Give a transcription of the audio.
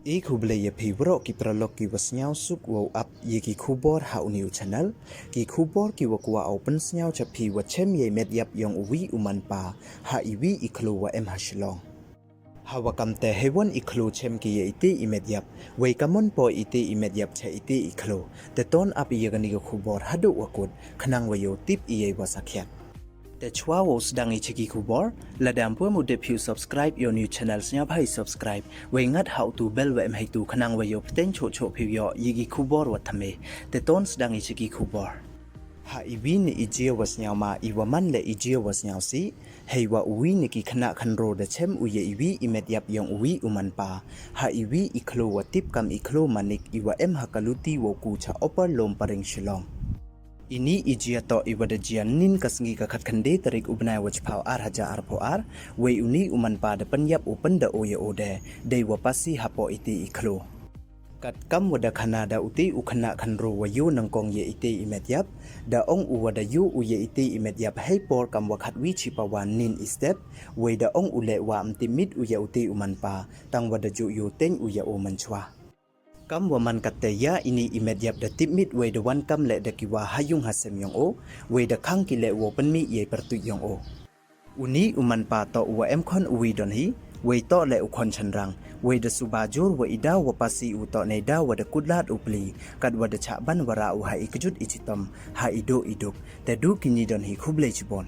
อีคูเบลยพีวรอกิปรลอกกิวสเนียวสุกวอับยีกิคูบอร์ฮาวนิวชาแนลกิคูบอร์กิวกัวเอาเป็นสเนียวจะพีวเชมเยเมดยับยองวีอุมันปาฮาอีวีอีคลูวเอ็มฮัชลองฮาวกัมเตเฮวันอีคลูเชมกิเยอิตีอิเมดยับเวกัมมอนปออิตีอิเมดยับเชอิตีอีคลูแต่ตอนอับยีกันนิกคูบอร์ฮัดุวกุดขนังวโยติบอีเยวาสักยัดแต่ชัววสดังอิชิกิคูบอร์และดามพัวมุดเดพิว subscribe your new channel สเนียบให้ subscribe เวงัด how to bell เวมให้ตูขนังวโยพเต้นโชพิวยอยิกิคูบอร์วัดทำเมแต่ต้นสดังอิชิกิคูบอร์หาอีวีนอีเจียวสเนียมาอีวามันและอีเจียวสเนียวซีเฮว่าอุวีนกิขณะคันโรเดเชมอุยอีวีอิเมดยับยองอุวีอุมันปาหาอีวีอีคโลวติบกัมอีคโลมานิกอีว่าเอ็มฮักลุตีวกูชาอปเปอร์ลมปริงชิลองอินีอิจิอาโตอิวดเจียนนินกัสงีกขัดขันเดตริกอุบนายวจพาวอาร์ฮจาอาร์พออาร์เวอุนีอุมันปาเดปัญญาอุปันเดโอเยโอเดเดวปัสซีฮัปโปอิติอิคโลกัดกัมวดขนาดอุติอุขณะคันโรวยูนังกองเยอิติอิเมดยับดาองอุวดยูอุเยอิติอิเมดยับให้ปอร์กัมวขัดวิชิปวานนินอิสเตปเวดาองอุเลวามติมิดอุเยอุติอุมันปาตังวดจูยูเต็งอุเยโอมันชวากัมว่ามันกัตเตยาอินีอิเมดยับเดติมิดเวดวันกัมเลเดกิวาฮายุงฮัสเซมยองโอเวดคังกิเลวเป็นมีเยปรตุยองโออุนีอุมันปาโตอวเอ็มคอนอุวีดอนฮีเวโตเลอุคอนชันรังเวดสุบาจูร์วอิดาวปัสซีอุโตในดาวดกุดลาดอุปลีกัดวดฉะบันวราอุหาอิกจุดอิจิตมหาอิโดอิดุกแต่ดูกินีดอนฮีคุบเลจิบอน